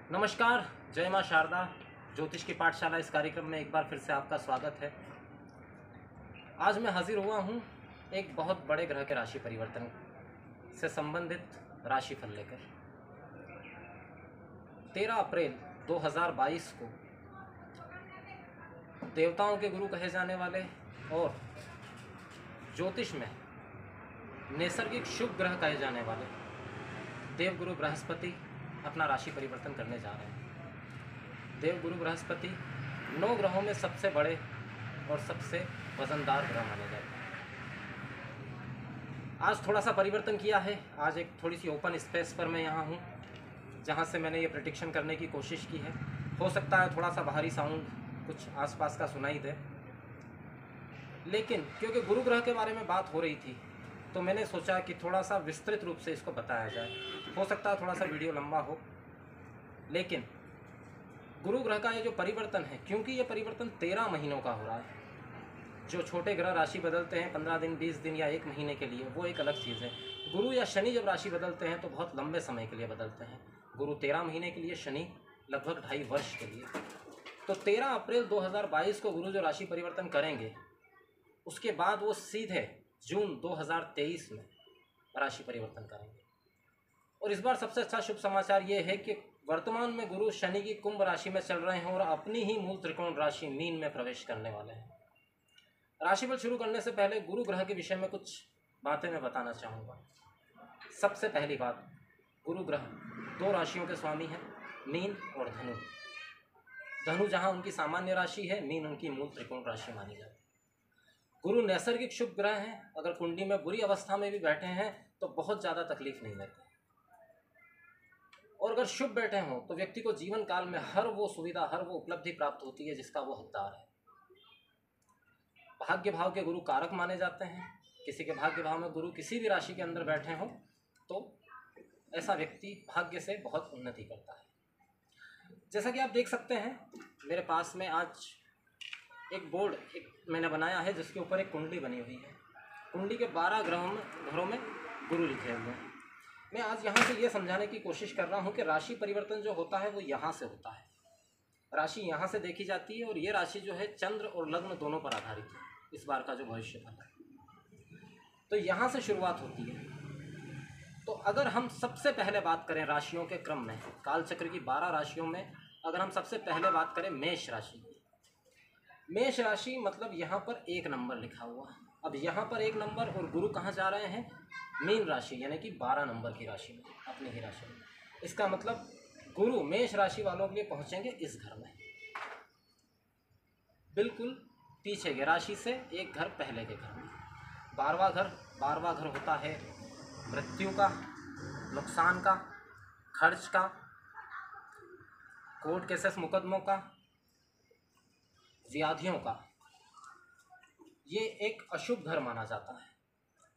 नमस्कार, जय माँ शारदा। ज्योतिष की पाठशाला इस कार्यक्रम में एक बार फिर से आपका स्वागत है। आज मैं हाजिर हुआ हूँ एक बहुत बड़े ग्रह के राशि परिवर्तन से संबंधित राशिफल लेकर। 13 अप्रैल 2022 को देवताओं के गुरु कहे जाने वाले और ज्योतिष में नैसर्गिक शुभ ग्रह कहे जाने वाले देवगुरु बृहस्पति अपना राशि परिवर्तन करने जा रहे हैं। देवगुरु बृहस्पति 9 ग्रहों में सबसे बड़े और सबसे वजनदार ग्रह माने जाते हैं। आज थोड़ा सा परिवर्तन किया है। आज एक थोड़ी सी ओपन स्पेस पर मैं यहाँ हूँ जहाँ से मैंने ये प्रेडिक्शन करने की कोशिश की है। हो सकता है थोड़ा सा बाहरी साउंड कुछ आसपास का सुनाई दे, लेकिन क्योंकि गुरु ग्रह के बारे में बात हो रही थी तो मैंने सोचा कि थोड़ा सा विस्तृत रूप से इसको बताया जाए। हो सकता है थोड़ा सा वीडियो लंबा हो, लेकिन गुरु ग्रह का ये जो परिवर्तन है, क्योंकि ये परिवर्तन 13 महीनों का हो रहा है। जो छोटे ग्रह राशि बदलते हैं 15 दिन 20 दिन या 1 महीने के लिए, वो एक अलग चीज़ है। गुरु या शनि जब राशि बदलते हैं तो बहुत लंबे समय के लिए बदलते हैं। गुरु 13 महीने के लिए, शनि लगभग 2.5 वर्ष के लिए। तो 13 अप्रैल 2022 को गुरु जो राशि परिवर्तन करेंगे, उसके बाद वो सीधे जून 2023 में राशि परिवर्तन करेंगे। और इस बार सबसे अच्छा शुभ समाचार ये है कि वर्तमान में गुरु शनि की कुंभ राशि में चल रहे हैं और अपनी ही मूल त्रिकोण राशि मीन में प्रवेश करने वाले हैं। राशिफल शुरू करने से पहले गुरु ग्रह के विषय में कुछ बातें मैं बताना चाहूँगा। सबसे पहली बात, गुरु ग्रह 2 राशियों के स्वामी हैं, मीन और धनु। धनु जहाँ उनकी सामान्य राशि है, मीन उनकी मूल त्रिकोण राशि मानी जाती है। गुरु नैसर्गिक शुभ ग्रह हैं। अगर कुंडली में बुरी अवस्था में भी बैठे हैं तो बहुत ज़्यादा तकलीफ नहीं देते, और अगर शुभ बैठे हों तो व्यक्ति को जीवन काल में हर वो सुविधा, हर वो उपलब्धि प्राप्त होती है जिसका वो हकदार है। भाग्य भाव के गुरु कारक माने जाते हैं। किसी के भाग्य भाव में गुरु किसी भी राशि के अंदर बैठे हों तो ऐसा व्यक्ति भाग्य से बहुत उन्नति करता है। जैसा कि आप देख सकते हैं, मेरे पास में आज एक बोर्ड मैंने बनाया है जिसके ऊपर एक कुंडली बनी हुई है। कुंडली के 12 घरों में गुरु लिखे हुए हैं। मैं आज यहाँ से ये समझाने की कोशिश कर रहा हूँ कि राशि परिवर्तन जो होता है वो यहाँ से होता है। राशि यहाँ से देखी जाती है और ये राशि जो है चंद्र और लग्न दोनों पर आधारित है। इस बार का जो भविष्य फल है तो यहाँ से शुरुआत होती है। तो अगर हम सबसे पहले बात करें राशियों के क्रम में, कालचक्र की 12 राशियों में अगर हम सबसे पहले बात करें मेष राशि, मेष राशि मतलब यहाँ पर 1 नंबर लिखा हुआ। अब यहाँ पर 1 नंबर और गुरु कहाँ जा रहे हैं? मीन राशि, यानी कि 12 नंबर की राशि में, अपनी ही राशि में। इसका मतलब गुरु मेष राशि वालों के लिए पहुँचेंगे इस घर में, बिल्कुल पीछे के राशि से 1 घर पहले के घर में। 12वां घर होता है मृत्यु का, नुकसान का, खर्च का, कोर्ट केसेस मुकदमों का, व्याधियों का। ये एक अशुभ घर माना जाता है।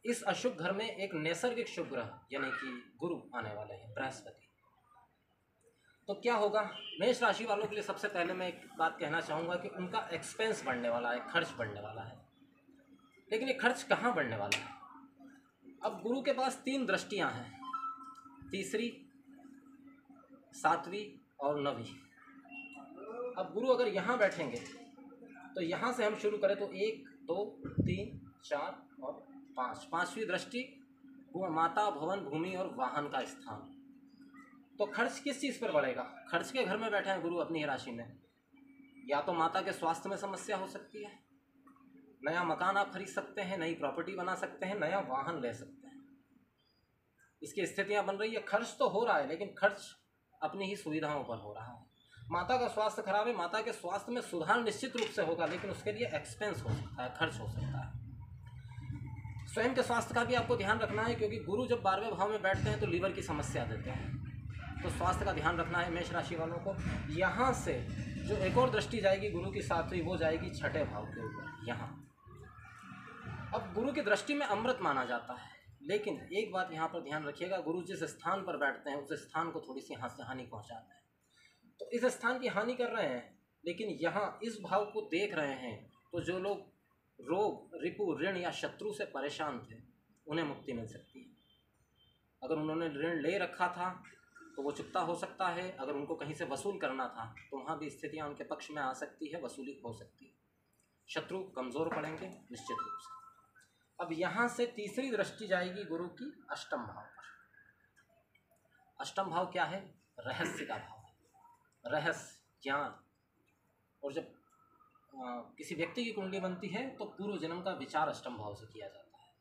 इस अशुभ घर में एक नैसर्गिक शुभ ग्रह यानी कि गुरु आने वाले हैं, बृहस्पति। तो क्या होगा मेष राशि वालों के लिए? सबसे पहले मैं एक बात कहना चाहूँगा कि उनका एक्सपेंस बढ़ने वाला है, खर्च बढ़ने वाला है। लेकिन ये खर्च कहाँ बढ़ने वाला है? अब गुरु के पास 3 दृष्टियाँ हैं, तीसरी, 7वीं और 9वीं। अब गुरु अगर यहाँ बैठेंगे तो यहाँ से हम शुरू करें तो 1 2 3 4 और 5, 5वीं दृष्टि माता, भवन, भूमि और वाहन का स्थान। तो खर्च किस चीज़ पर बढ़ेगा? खर्च के घर में बैठे हैं गुरु अपनी राशि में। या तो माता के स्वास्थ्य में समस्या हो सकती है, नया मकान आप खरीद सकते हैं, नई प्रॉपर्टी बना सकते हैं, नया वाहन ले सकते हैं, इसकी स्थितियां बन रही है। खर्च तो हो रहा है लेकिन खर्च अपनी ही सुविधाओं पर हो रहा है। माता का स्वास्थ्य खराब है, माता के स्वास्थ्य में सुधार निश्चित रूप से होगा, लेकिन उसके लिए एक्सपेंस हो सकता है, खर्च हो सकता है। स्वयं के स्वास्थ्य का भी आपको ध्यान रखना है, क्योंकि गुरु जब 12वें भाव में बैठते हैं तो लीवर की समस्या देते हैं। तो स्वास्थ्य का ध्यान रखना है मेष राशि वालों को। यहाँ से जो एक और दृष्टि जाएगी गुरु की 7वीं, वो जाएगी 6ठे भाव के ऊपर यहाँ। अब गुरु की दृष्टि में अमृत माना जाता है, लेकिन एक बात यहाँ पर ध्यान रखिएगा, गुरु जिस स्थान पर बैठते हैं उस स्थान को थोड़ी सी हानि पहुँचाते हैं। तो इस स्थान की हानि कर रहे हैं, लेकिन यहाँ इस भाव को देख रहे हैं तो जो लोग रोग, रिपु, ऋण या शत्रु से परेशान थे उन्हें मुक्ति मिल सकती है। अगर उन्होंने ऋण ले रखा था तो वो चुकता हो सकता है। अगर उनको कहीं से वसूल करना था तो वहाँ भी स्थितियाँ उनके पक्ष में आ सकती है, वसूली हो सकती है, शत्रु कमज़ोर पड़ेंगे निश्चित रूप से। अब यहाँ से तीसरी दृष्टि जाएगी गुरु की अष्टम भाव पर। अष्टम भाव क्या है? रहस्य का भाव है, रहस्य, ज्ञान। और जब किसी व्यक्ति की कुंडली बनती है तो पूर्व जन्म का विचार अष्टम भाव से किया जाता है।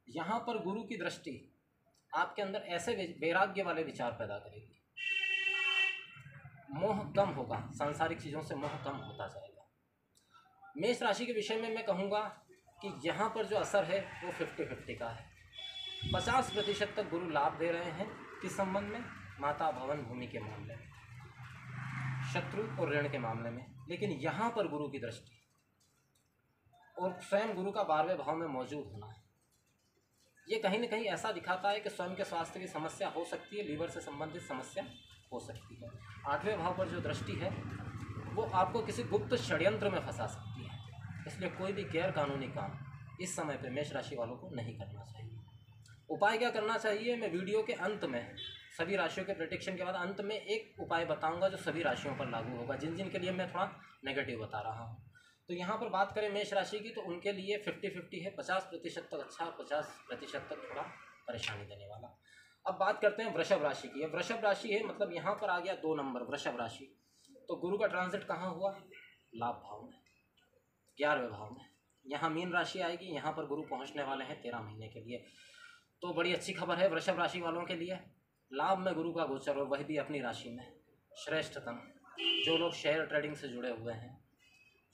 यहाँ पर गुरु की दृष्टि आपके अंदर ऐसे वैराग्य वाले विचार पैदा करेगी, मोह कम होगा, सांसारिक चीज़ों से मोह कम होता जाएगा। मेष राशि के विषय में मैं कहूँगा कि यहाँ पर जो असर है वो 50-50 का है। 50% तक गुरु लाभ दे रहे हैं किस संबंध में? माता, भवन, भूमि के मामले में, शत्रु और ऋण के मामले में। लेकिन यहाँ पर गुरु की दृष्टि और स्वयं गुरु का 12वें भाव में मौजूद होना है, ये कहीं न कहीं ऐसा दिखाता है कि स्वयं के स्वास्थ्य की समस्या हो सकती है, लीवर से संबंधित समस्या हो सकती है। 8वें भाव पर जो दृष्टि है वो आपको किसी गुप्त षड्यंत्र में फंसा सकती है। इसलिए कोई भी गैर कानूनी काम इस समय पे मेष राशि वालों को नहीं करना चाहिए। उपाय क्या करना चाहिए? मैं वीडियो के अंत में सभी राशियों के प्रेडिक्शन के बाद अंत में एक उपाय बताऊंगा जो सभी राशियों पर लागू होगा, जिन जिन के लिए मैं थोड़ा नेगेटिव बता रहा हूँ। तो यहाँ पर बात करें मेष राशि की तो उनके लिए 50-50 है, 50% तक अच्छा, 50% तक थोड़ा परेशानी देने वाला। अब बात करते हैं वृषभ राशि की। वृषभ राशि है, मतलब यहाँ पर आ गया 2 नंबर वृषभ राशि। तो गुरु का ट्रांजिट कहाँ हुआ? लाभ भाव में, 11वें भाव में। यहाँ मीन राशि आएगी, यहाँ पर गुरु पहुँचने वाले हैं 13 महीने के लिए। तो बड़ी अच्छी खबर है वृषभ राशि वालों के लिए, लाभ में गुरु का गोचर और वह भी अपनी राशि में श्रेष्ठतम। जो लोग शेयर ट्रेडिंग से जुड़े हुए हैं,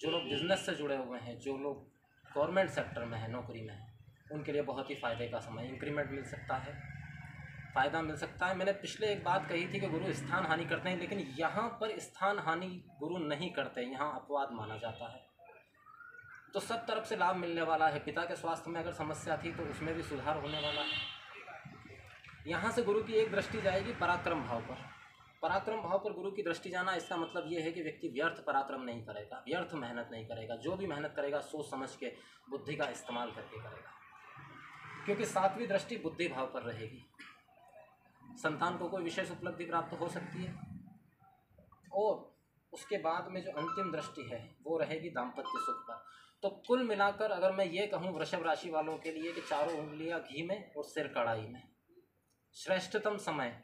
जो लोग बिजनेस से जुड़े हुए हैं, जो लोग गवर्नमेंट सेक्टर में हैं, नौकरी में हैं, उनके लिए बहुत ही फ़ायदे का समय। इंक्रीमेंट मिल सकता है, फ़ायदा मिल सकता है। मैंने पिछले एक बात कही थी कि गुरु स्थान हानि करते हैं, लेकिन यहाँ पर स्थान हानि गुरु नहीं करते, यहाँ अपवाद माना जाता है। तो सब तरफ से लाभ मिलने वाला है। पिता के स्वास्थ्य में अगर समस्या थी तो उसमें भी सुधार होने वाला है। यहाँ से गुरु की एक दृष्टि जाएगी पराक्रम भाव पर। पराक्रम भाव पर गुरु की दृष्टि जाना, इसका मतलब ये है कि व्यक्ति व्यर्थ पराक्रम नहीं करेगा, व्यर्थ मेहनत नहीं करेगा। जो भी मेहनत करेगा सोच समझ के, बुद्धि का इस्तेमाल करके करेगा, क्योंकि 7वीं दृष्टि बुद्धि भाव पर रहेगी। संतान को कोई विशेष उपलब्धि प्राप्त हो सकती है। और उसके बाद में जो अंतिम दृष्टि है वो रहेगी दाम्पत्य सुख पर। तो कुल मिलाकर अगर मैं ये कहूँ वृषभ राशि वालों के लिए कि चारों उंगलियां घी में और सिर कढ़ाई में, श्रेष्ठतम समय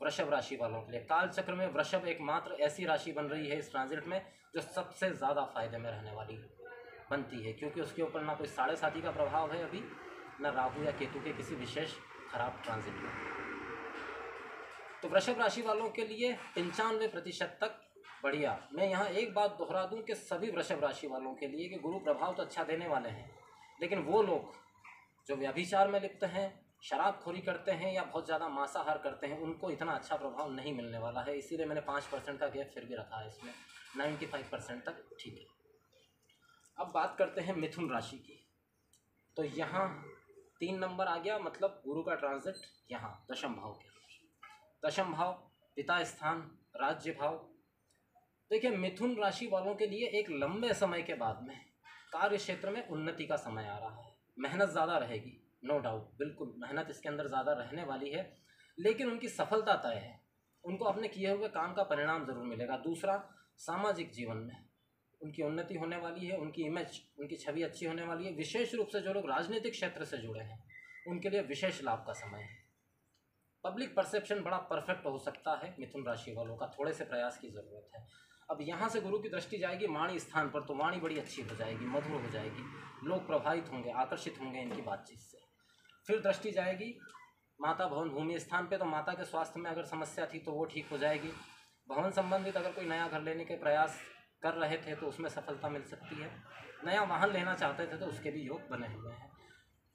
वृषभ राशि वालों के लिए। काल चक्र में वृषभ एकमात्र ऐसी राशि बन रही है इस ट्रांजिट में जो सबसे ज़्यादा फायदे में रहने वाली बनती है, क्योंकि उसके ऊपर ना कोई 7.5 का प्रभाव है अभी, ना राहु या केतु के किसी विशेष खराब ट्रांजिट में। तो वृषभ राशि वालों के लिए 95% तक बढ़िया। मैं यहाँ एक बात दोहरा दूँ कि सभी वृषभ राशि वालों के लिए कि गुरु प्रभाव तो अच्छा देने वाले हैं, लेकिन वो लोग जो व्यभिचार में लिप्त हैं, शराबखोरी करते हैं या बहुत ज़्यादा मांसाहार करते हैं, उनको इतना अच्छा प्रभाव नहीं मिलने वाला है। इसीलिए मैंने 5% का गैप फिर भी रखा है इसमें, 95% तक ठीक है। अब बात करते हैं मिथुन राशि की। तो यहाँ 3 नंबर आ गया, मतलब गुरु का ट्रांजिट यहाँ दशम भाव के, दशम भाव, पिता स्थान, राज्य भाव। देखिए मिथुन राशि वालों के लिए एक लंबे समय के बाद में कार्य क्षेत्र में उन्नति का समय आ रहा है। मेहनत ज़्यादा रहेगी, नो डाउट, बिल्कुल मेहनत इसके अंदर ज़्यादा रहने वाली है, लेकिन उनकी सफलता तय है। उनको अपने किए हुए काम का परिणाम ज़रूर मिलेगा। दूसरा, सामाजिक जीवन में उनकी उन्नति होने वाली है, उनकी इमेज, उनकी छवि अच्छी होने वाली है। विशेष रूप से जो लोग राजनीतिक क्षेत्र से जुड़े हैं उनके लिए विशेष लाभ का समय है। पब्लिक परसेप्शन बड़ा परफेक्ट हो सकता है मिथुन राशि वालों का, थोड़े से प्रयास की ज़रूरत है। अब यहाँ से गुरु की दृष्टि जाएगी वाणी स्थान पर, तो वाणी बड़ी अच्छी हो जाएगी, मधुर हो जाएगी, लोग प्रभावित होंगे, आकर्षित होंगे इनकी बातचीत से। फिर दृष्टि जाएगी माता, भवन, भूमि स्थान पे, तो माता के स्वास्थ्य में अगर समस्या थी तो वो ठीक हो जाएगी। भवन संबंधित अगर कोई नया घर लेने के प्रयास कर रहे थे तो उसमें सफलता मिल सकती है। नया वाहन लेना चाहते थे तो उसके भी योग बने हुए हैं।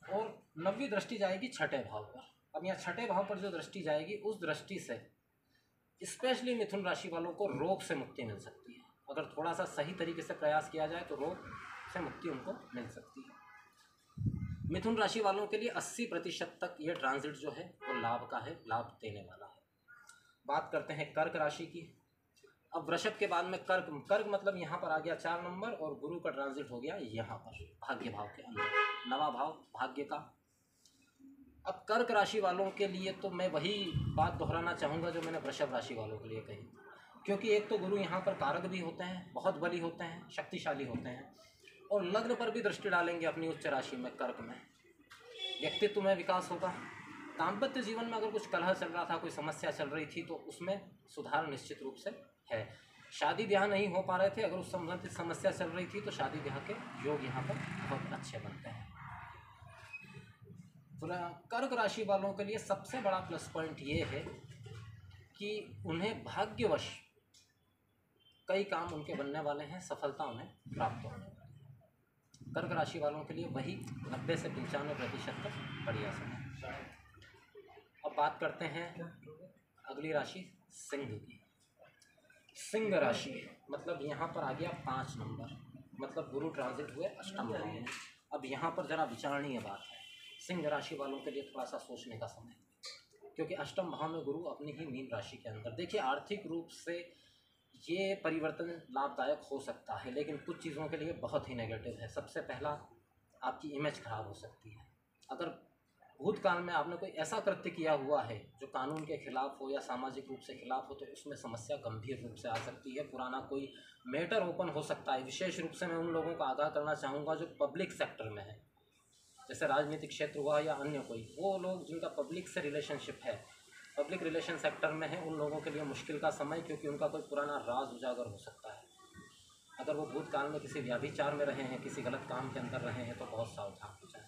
और 9वीं दृष्टि जाएगी छठे भाव पर। अब यहाँ छठे भाव पर जो दृष्टि जाएगी उस दृष्टि से स्पेशली मिथुन राशि वालों को रोग से मुक्ति मिल सकती है। अगर थोड़ा सा सही तरीके से प्रयास किया जाए तो रोग से मुक्ति उनको मिल सकती है। मिथुन राशि वालों के लिए 80% तक ये ट्रांजिट जो है वो लाभ का है, लाभ देने वाला है। बात करते हैं कर्क राशि की। अब वृषभ के बाद में कर्क, कर्क मतलब यहाँ पर आ गया 4 नंबर और गुरु का ट्रांजिट हो गया यहाँ पर भाग्य भाव के अंदर, नवा भाव भाग्य का। अब कर्क राशि वालों के लिए तो मैं वही बात दोहराना चाहूँगा जो मैंने वृषभ राशि वालों के लिए कही, क्योंकि एक तो गुरु यहाँ पर कारक भी होते हैं, बहुत बली होते हैं, शक्तिशाली होते हैं, और लग्न पर भी दृष्टि डालेंगे अपनी उच्च राशि में, कर्क में। व्यक्तित्व में विकास होगा। दाम्पत्य जीवन में अगर कुछ कलह चल रहा था, कोई समस्या चल रही थी, तो उसमें सुधार निश्चित रूप से है। शादी ब्याह नहीं हो पा रहे थे, अगर उस संबंधित समस्या चल रही थी तो शादी ब्याह के योग यहाँ पर बहुत अच्छे बनते हैं। कर्क राशि वालों के लिए सबसे बड़ा प्लस पॉइंट ये है कि उन्हें भाग्यवश कई काम उनके बनने वाले हैं, सफलता उन्हें प्राप्त होने वाली है। कर्क राशि वालों के लिए वही 90 से 95% तक बढ़िया समय। अब बात करते हैं अगली राशि सिंह की। सिंह राशि मतलब यहाँ पर आ गया 5 नंबर, मतलब गुरु ट्रांजिट हुए अष्टम भाव में। अब यहाँ पर जरा विचारणीय बात है, सिंह राशि वालों के लिए थोड़ा सा सोचने का समय, क्योंकि अष्टम भाव में गुरु अपनी ही मीन राशि के अंदर। देखिए, आर्थिक रूप से ये परिवर्तन लाभदायक हो सकता है, लेकिन कुछ चीज़ों के लिए बहुत ही नेगेटिव है। सबसे पहला, आपकी इमेज खराब हो सकती है। अगर भूतकाल में आपने कोई ऐसा कृत्य किया हुआ है जो कानून के खिलाफ हो या सामाजिक रूप से खिलाफ हो, तो उसमें समस्या गंभीर रूप से आ सकती है। पुराना कोई मैटर ओपन हो सकता है। विशेष रूप से मैं उन लोगों को आगाह करना चाहूँगा जो पब्लिक सेक्टर में है, जैसे राजनीतिक क्षेत्र हुआ या अन्य कोई, वो लोग जिनका पब्लिक से रिलेशनशिप है, पब्लिक रिलेशन सेक्टर में है, उन लोगों के लिए मुश्किल का समय, क्योंकि उनका कोई पुराना राज उजागर हो सकता है। अगर वो भूतकाल में किसी व्याभिचार में रहे हैं, किसी गलत काम के अंदर रहे हैं, तो बहुत सावधान हो जाए।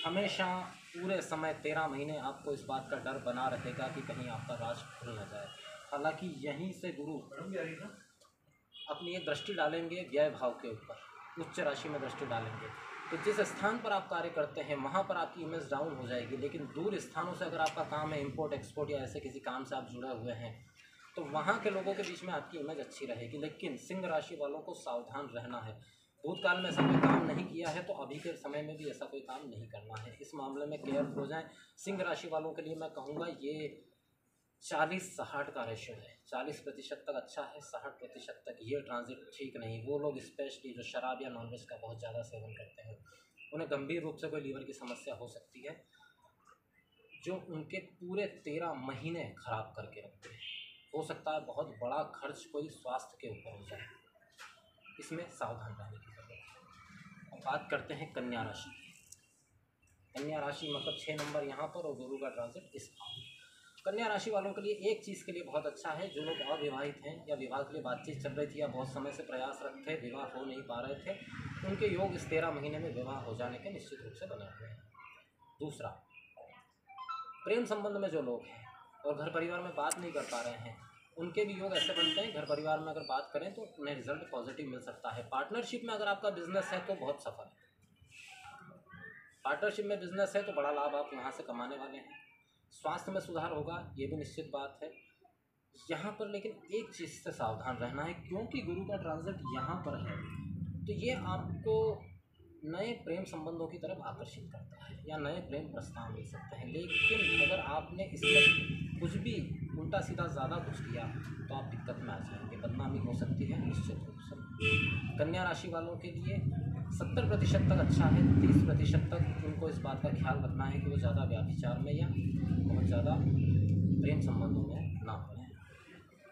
हमेशा पूरे समय 13 महीने आपको इस बात का डर बना रहेगा कि कहीं आपका राज खुल न जाए। हालांकि यहीं से गुरु अपनी एक दृष्टि डालेंगे व्यय भाव के ऊपर, उच्च राशि में दृष्टि डालेंगे, तो जिस स्थान पर आप कार्य करते हैं वहाँ पर आपकी इमेज डाउन हो जाएगी। लेकिन दूर स्थानों से अगर आपका काम है, इंपोर्ट एक्सपोर्ट या ऐसे किसी काम से आप जुड़े हुए हैं, तो वहाँ के लोगों के बीच में आपकी इमेज अच्छी रहेगी। लेकिन सिंह राशि वालों को सावधान रहना है। भूतकाल में ऐसा कोई काम नहीं किया है तो अभी के समय में भी ऐसा कोई काम नहीं करना है। इस मामले में केयरफुल हो जाएं। सिंह राशि वालों के लिए मैं कहूँगा ये 40-60 का रेशो है। 40% तक अच्छा है, 60% तक ये ट्रांजिट ठीक नहीं। वो लोग स्पेशली जो शराब या नॉनवेज का बहुत ज़्यादा सेवन करते हैं, उन्हें गंभीर रूप से कोई लीवर की समस्या हो सकती है, जो उनके पूरे 13 महीने खराब करके रखते हैं। हो सकता है बहुत बड़ा खर्च कोई स्वास्थ्य के ऊपर हो जाए, इसमें सावधान रहने की ज़रूरत है। अब बात करते हैं कन्या राशि की। कन्या राशि मतलब 6 नंबर यहाँ पर और गुरु का ट्रांजिट इस भाव में। कन्या राशि वालों के लिए एक चीज़ के लिए बहुत अच्छा है, जो लोग अविवाहित हैं या विवाह के लिए बातचीत चल रही थी या बहुत समय से प्रयासरत थे, विवाह हो नहीं पा रहे थे, उनके योग इस 13 महीने में विवाह हो जाने के निश्चित रूप से बने हुए हैं। दूसरा, प्रेम संबंध में जो लोग हैं और घर परिवार में बात नहीं कर पा रहे हैं, उनके भी योग ऐसे बनते हैं, घर परिवार में अगर बात करें तो उन्हें रिजल्ट पॉजिटिव मिल सकता है। पार्टनरशिप में अगर आपका बिजनेस है तो बहुत सफल है। पार्टनरशिप में बिजनेस है तो बड़ा लाभ आप यहाँ से कमाने वाले हैं। स्वास्थ्य में सुधार होगा, ये भी निश्चित बात है यहाँ पर। लेकिन एक चीज़ से सावधान रहना है, क्योंकि गुरु का ट्रांजिट यहाँ पर है तो ये आपको नए प्रेम संबंधों की तरफ आकर्षित करता है या नए प्रेम प्रस्ताव मिल सकते हैं। लेकिन अगर आपने इसमें कुछ भी उल्टा सीधा ज़्यादा कुछ किया तो आप दिक्कत में आ जाएंगे, बदनामी हो सकती है निश्चित रूप से। कन्या राशि वालों के लिए 70% तक अच्छा है, 30% तक उनको इस बात का ख्याल रखना है कि वो ज़्यादा व्याभिचार में या बहुत ज़्यादा प्रेम संबंधों में ना पड़े।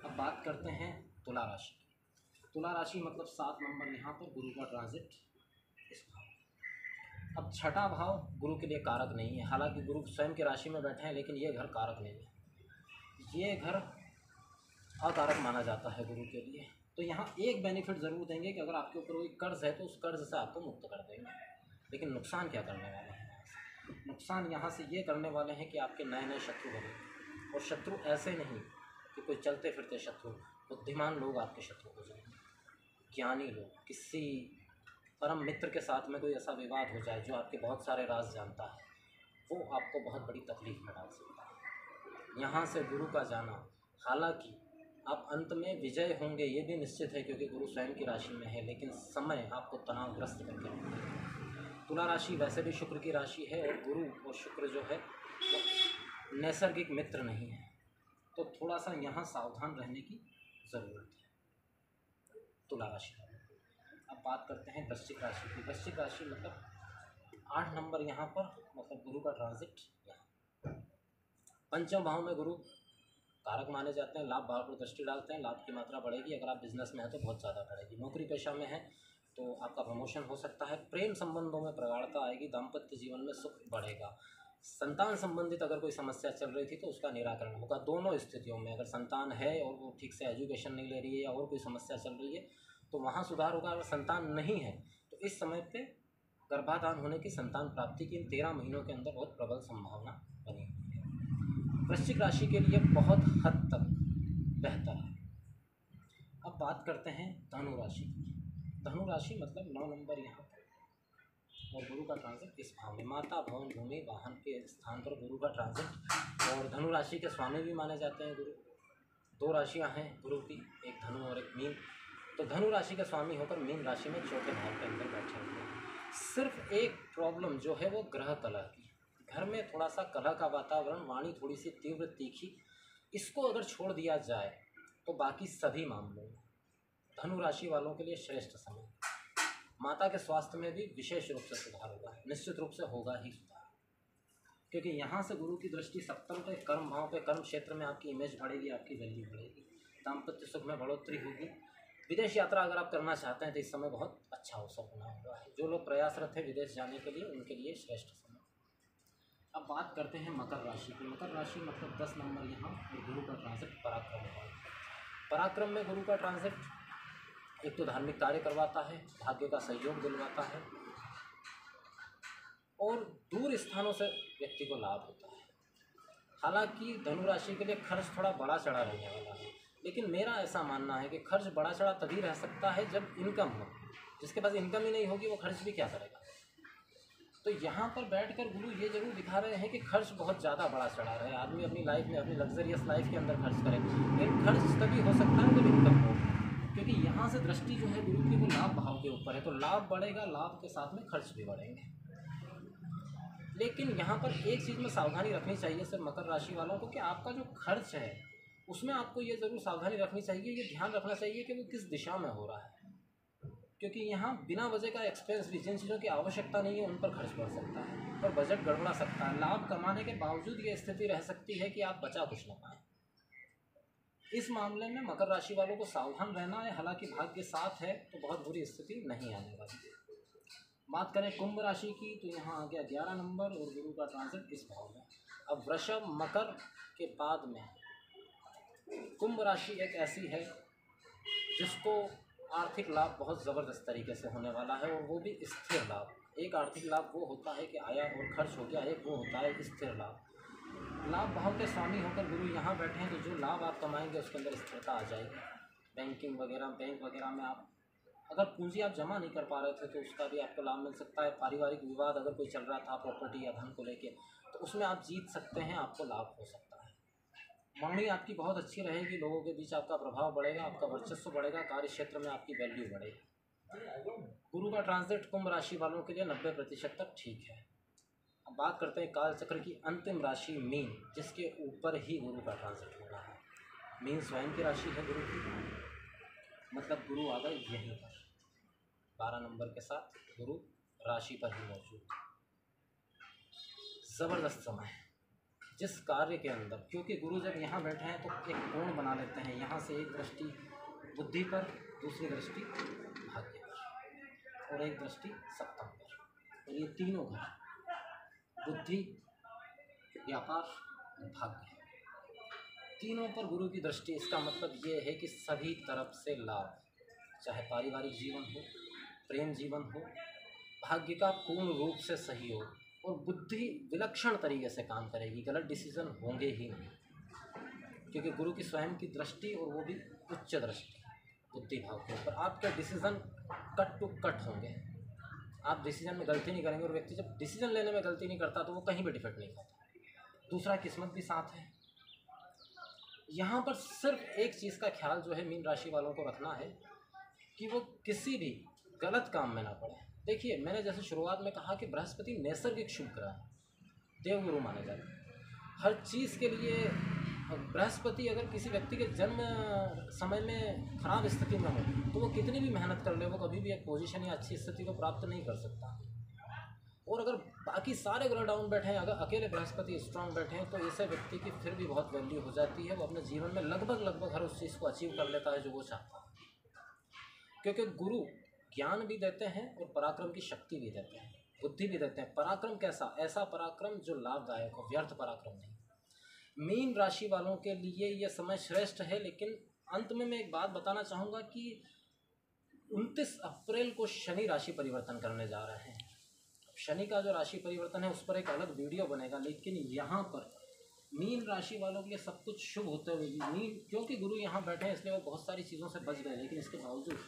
अब बात करते हैं तुला राशि की। तुला राशि मतलब 7 नंबर यहाँ पर गुरु का ट्रांजिट इस भाव। अब छठा भाव गुरु के लिए कारक नहीं है, हालांकि गुरु स्वयं की राशि में बैठे हैं, लेकिन ये घर कारक नहीं है, ये घर अकारक माना जाता है गुरु के लिए। तो यहाँ एक बेनिफिट ज़रूर देंगे कि अगर आपके ऊपर कोई कर्ज है तो उस कर्ज से आपको मुक्त कर देंगे। लेकिन नुकसान क्या करने वाले हैं? नुकसान यहाँ से ये करने वाले हैं कि आपके नए नए शत्रु बनेंगे, और शत्रु ऐसे नहीं कि कोई चलते फिरते शत्रु, बुद्धिमान लोग आपके शत्रु हो जाएंगे, ज्ञानी लोग। किसी परम मित्र के साथ में कोई ऐसा विवाद हो जाए जो आपके बहुत सारे राज जानता है, वो आपको बहुत बड़ी तकलीफ में डाल सकता है। यहाँ से गुरु का जाना, हालांकि आप अंत में विजय होंगे ये भी निश्चित है, क्योंकि गुरु स्वयं की राशि में है, लेकिन समय आपको तनावग्रस्त करके रखेगा। तुला राशि वैसे भी शुक्र की राशि है, और गुरु और शुक्र जो है वो नैसर्गिक मित्र नहीं है, तो थोड़ा सा यहाँ सावधान रहने की ज़रूरत है तुला राशि। अब बात करते हैं वृश्चिक राशि की। वृश्चिक राशि मतलब 8 नंबर यहाँ पर मतलब गुरु का ट्रांजिट यहाँ। पंचम भाव में गुरु कारक माने जाते हैं, लाभ भाव पर दृष्टि डालते हैं, लाभ की मात्रा बढ़ेगी। अगर आप बिजनेस में हैं तो बहुत ज़्यादा बढ़ेगी। नौकरी पेशा में है तो आपका प्रमोशन हो सकता है। प्रेम संबंधों में प्रगाढ़ता आएगी। दाम्पत्य जीवन में सुख बढ़ेगा। संतान संबंधित अगर कोई समस्या चल रही थी तो उसका निराकरण होगा। दोनों स्थितियों में अगर संतान है और वो ठीक से एजुकेशन नहीं ले रही है या और कोई समस्या चल रही है तो वहाँ सुधार होगा। अगर संतान नहीं है तो इस समय पे गर्भाधान होने की, संतान प्राप्ति की इन 13 महीनों के अंदर बहुत प्रबल संभावना बनी हुई है। वृश्चिक राशि के लिए बहुत हद तक बेहतर है। अब बात करते हैं धनु राशि की। धनु राशि मतलब 9 नंबर यहाँ पर और गुरु का ट्रांजिट इस भाव में। माता, भवन, भूमि, वाहन के स्थान पर गुरु का ट्रांजिट। और धनु राशि के स्वामी भी माने जाते हैं गुरु। 2 राशियाँ हैं गुरु की, एक धनु और एक मीन। तो धनु राशि के स्वामी होकर मीन राशि में चौथे भाव के अंदर बैठे हुए हैं। सिर्फ एक प्रॉब्लम जो है वो ग्रह कलह की। घर में थोड़ा सा कलह का वातावरण, वाणी थोड़ी सी तीव्र तीखी, इसको अगर छोड़ दिया जाए तो बाकी सभी मामलों में धनु राशि वालों के लिए श्रेष्ठ समय। माता के स्वास्थ्य में भी विशेष रूप से सुधार होगा, निश्चित रूप से होगा ही सुधार, क्योंकि यहाँ से गुरु की दृष्टि सप्तम पे, कर्म भाव पे, कर्म क्षेत्र में आपकी इमेज बढ़ेगी, आपकी वैल्यू बढ़ेगी। दाम्पत्य सुख में बढ़ोतरी होगी। विदेश यात्रा अगर आप करना चाहते हैं तो इस समय बहुत अच्छा अवसर बना हुआ है। जो लोग प्रयासरत हैं विदेश जाने के लिए उनके लिए श्रेष्ठ समय। अब बात करते हैं मकर राशि की। मकर राशि मतलब 10 नंबर यहाँ और गुरु का ट्रांजिट पराक्रम भाव। पराक्रम में गुरु का ट्रांजिट एक तो धार्मिक कार्य करवाता है, भाग्य का सहयोग दिलवाता है और दूर स्थानों से व्यक्ति को लाभ होता है। हालांकि धनु राशि के लिए खर्च थोड़ा बड़ा चढ़ा रहने वाला है, लेकिन मेरा ऐसा मानना है कि खर्च बड़ा चढ़ा तभी रह सकता है जब इनकम हो। जिसके पास इनकम ही नहीं होगी वो खर्च भी क्या करेगा। तो यहाँ पर बैठकर गुरु ये जरूर दिखा रहे हैं कि खर्च बहुत ज़्यादा बड़ा चढ़ा रहे। आदमी अपनी लाइफ में, अपनी लग्जरियस लाइफ के अंदर खर्च करे, लेकिन खर्च तभी हो सकता है जब इनकम हो, क्योंकि यहाँ से दृष्टि जो है गुरु की वो लाभ भाव के ऊपर है। तो लाभ बढ़ेगा, लाभ के साथ में खर्च भी बढ़ेंगे। लेकिन यहाँ पर एक चीज़ में सावधानी रखनी चाहिए सिर्फ मकर राशि वालों को कि आपका जो खर्च है उसमें आपको ये ज़रूर सावधानी रखनी चाहिए, ये ध्यान रखना चाहिए कि वो किस दिशा में हो रहा है, क्योंकि यहाँ बिना वजह का एक्सपेंस भी, जिन चीज़ों की आवश्यकता नहीं है उन पर खर्च बढ़ सकता है और बजट गड़बड़ा सकता है। लाभ कमाने के बावजूद ये स्थिति रह सकती है कि आप बचा कुछ न पाएँ। इस मामले में मकर राशि वालों को सावधान रहना है। हालांकि भाग्य साथ है तो बहुत बुरी स्थिति नहीं आने वाली। बात करें कुंभ राशि की तो यहाँ आ गया 11 नंबर और गुरु का ट्रांजिट इस भाव में। अब वृषभ मकर के बाद में कुंभ राशि एक ऐसी है जिसको आर्थिक लाभ बहुत ज़बरदस्त तरीके से होने वाला है और वो भी स्थिर लाभ। एक आर्थिक लाभ वो होता है कि आया और खर्च हो गया, एक वो होता है स्थिर लाभ। लाभ भाव के स्वामी होकर गुरु यहाँ बैठे हैं तो जो लाभ आप कमाएंगे उसके अंदर स्थिरता आ जाएगी। बैंकिंग वगैरह, बैंक वगैरह में आप अगर पूंजी आप जमा नहीं कर पा रहे थे तो उसका भी आपको लाभ मिल सकता है। पारिवारिक विवाद अगर कोई चल रहा था प्रॉपर्टी या धन को लेके तो उसमें आप जीत सकते हैं, आपको लाभ हो सकता है। वाणी आपकी बहुत अच्छी रहेगी, लोगों के बीच आपका प्रभाव बढ़ेगा, आपका वर्चस्व बढ़ेगा, कार्य क्षेत्र में आपकी वैल्यू बढ़ेगी। गुरु का ट्रांजिट कुंभ राशि वालों के लिए 90% तक ठीक है। अब बात करते हैं काल चक्र की अंतिम राशि मीन, जिसके ऊपर ही गुरु का ट्रांजिट हो रहा है। मीन स्वयं की राशि है गुरु की, मतलब गुरु आ गए यहीं पर 12 नंबर के साथ गुरु राशि पर ही मौजूद। ज़बरदस्त समय जिस कार्य के अंदर, क्योंकि गुरु जब यहाँ बैठे हैं तो एक कोण बना लेते हैं। यहाँ से एक दृष्टि बुद्धि पर, दूसरी दृष्टि भाग्य पर और एक दृष्टि सप्तम पर। और ये तीनों घर, बुद्धि, व्यापार, भाग्य, तीनों पर गुरु की दृष्टि। इसका मतलब ये है कि सभी तरफ से लाभ, चाहे पारिवारिक जीवन हो, प्रेम जीवन हो, भाग्य का पूर्ण रूप से सहयोग और बुद्धि विलक्षण तरीके से काम करेगी। गलत डिसीजन होंगे ही नहीं, क्योंकि गुरु की स्वयं की दृष्टि और वो भी उच्च दृष्टि बुद्धि भाव के ऊपर। आपके डिसीजन कट टू कट होंगे, आप डिसीजन में गलती नहीं करेंगे। और व्यक्ति जब डिसीजन लेने में गलती नहीं करता तो वो कहीं भी डिफेक्ट नहीं खाता। दूसरा, किस्मत भी साथ है। यहाँ पर सिर्फ एक चीज़ का ख्याल जो है मीन राशि वालों को रखना है कि वो किसी भी गलत काम में ना पड़े। देखिए, मैंने जैसे शुरुआत में कहा कि बृहस्पति नैसर्गिक शुभ ग्रह है, देवगुरु माने जाते हैं। हर चीज़ के लिए बृहस्पति अगर किसी व्यक्ति के जन्म समय में खराब स्थिति में हो तो वो कितनी भी मेहनत कर ले वो कभी भी एक पोजीशन या अच्छी स्थिति को प्राप्त नहीं कर सकता। और अगर बाकी सारे ग्रह डाउन बैठे हैं, अगर अकेले बृहस्पति स्ट्रांग बैठे हैं, तो ऐसे व्यक्ति की फिर भी बहुत वैल्यू हो जाती है। वो अपने जीवन में लगभग हर उस चीज़ को अचीव कर लेता है जो वो चाहता है। क्योंकि गुरु ज्ञान भी देते हैं और पराक्रम की शक्ति भी देते हैं, बुद्धि भी देते हैं। पराक्रम कैसा? ऐसा पराक्रम जो लाभदायक हो, व्यर्थ पराक्रम नहीं। मीन राशि वालों के लिए यह समय श्रेष्ठ है। लेकिन अंत में मैं एक बात बताना चाहूँगा कि 29 अप्रैल को शनि राशि परिवर्तन करने जा रहे हैं। शनि का जो राशि परिवर्तन है उस पर एक अलग वीडियो बनेगा, लेकिन यहाँ पर मीन राशि वालों के लिए सब कुछ शुभ होते हुए भी मीन, क्योंकि गुरु यहाँ बैठे हैं इसलिए वो बहुत सारी चीज़ों से बच गए। लेकिन इसके बावजूद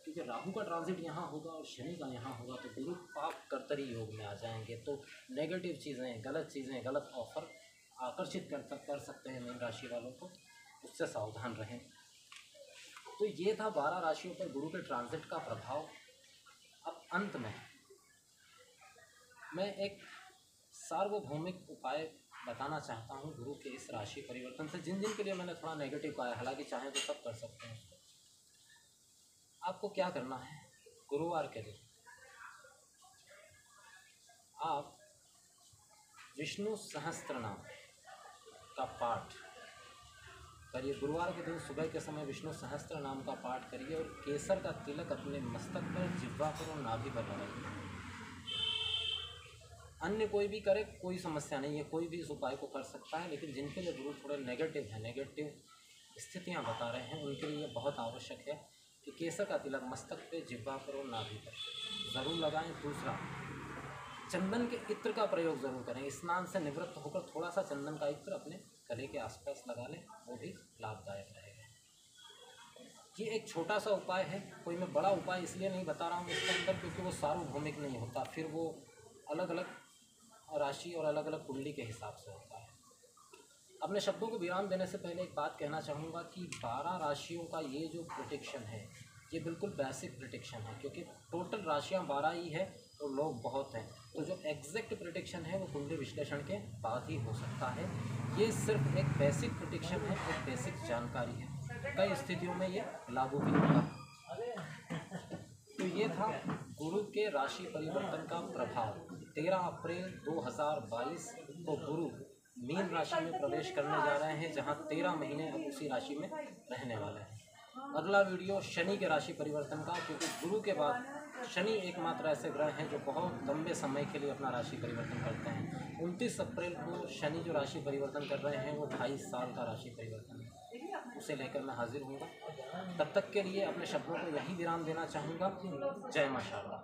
क्योंकि राहु का ट्रांजिट यहाँ होगा और शनि का यहाँ होगा, तो गुरु पाप कर्तरी योग में आ जाएंगे। तो नेगेटिव चीज़ें, गलत चीज़ें, गलत ऑफर आकर्षित कर सकते हैं मीन राशि वालों को, उससे सावधान रहें। तो ये था 12 राशियों पर गुरु के ट्रांजिट का प्रभाव। अब अंत में मैं एक सार्वभौमिक उपाय बताना चाहता हूँ गुरु के इस राशि परिवर्तन से, जिन जिन के लिए मैंने थोड़ा नेगेटिव कहा है, हालांकि चाहें तो सब कर सकते हैं उसको। आपको क्या करना है? गुरुवार के दिन आप विष्णु सहस्त्रनाम का पाठ करिए। गुरुवार के दिन सुबह के समय विष्णु सहस्त्र नाम का पाठ करिए और केसर का तिलक अपने मस्तक पर, जिह्वा पर और नाभि पर लगाइए। अन्य कोई भी करे, कोई समस्या नहीं है, कोई भी इस उपाय को कर सकता है। लेकिन जिनके लिए गुरु थोड़े नेगेटिव है, नेगेटिव स्थितियां बता रहे हैं, उनके लिए बहुत आवश्यक है कि केसर का तिलक मस्तक पे, जिह्वा पर और नाभि पर ज़रूर लगाएं। दूसरा, चंदन के इत्र का प्रयोग ज़रूर करें। स्नान से निवृत्त होकर थोड़ा सा चंदन का इत्र अपने गले के आसपास लगा लें, वो भी लाभदायक रहेगा। ये एक छोटा सा उपाय है, कोई मैं बड़ा उपाय इसलिए नहीं बता रहा हूँ इसके अंदर क्योंकि वो सार्वभौमिक नहीं होता, फिर वो अलग अलग राशि और अलग अलग कुंडली के हिसाब से होता है। अपने शब्दों को विराम देने से पहले एक बात कहना चाहूँगा कि 12 राशियों का ये जो प्रेडिक्शन है ये बिल्कुल बेसिक प्रेडिक्शन है, क्योंकि टोटल राशियाँ 12 ही है तो लोग बहुत हैं। तो जो एग्जैक्ट प्रेडिक्शन है वो कुंडली विश्लेषण के बाद ही हो सकता है। ये सिर्फ एक बेसिक प्रेडिक्शन है, एक बेसिक जानकारी है, कई स्थितियों में ये लागू भी होगा। तो ये था गुरु के राशि परिवर्तन का प्रभाव। 13 अप्रैल 2022 को गुरु मीन राशि में प्रवेश करने जा रहे हैं, जहां 13 महीने अब उसी राशि में रहने वाले हैं। अगला वीडियो शनि के राशि परिवर्तन का, क्योंकि गुरु के बाद शनि एकमात्र ऐसे ग्रह हैं जो बहुत लंबे समय के लिए अपना राशि परिवर्तन करते हैं। 29 अप्रैल को शनि जो राशि परिवर्तन कर रहे हैं वो 2.5 साल का राशि परिवर्तन है, उसे लेकर मैं हाजिर हूँगा। तब तक के लिए अपने शब्दों को यहीं विराम देना चाहूँगा। जय मां शारदा।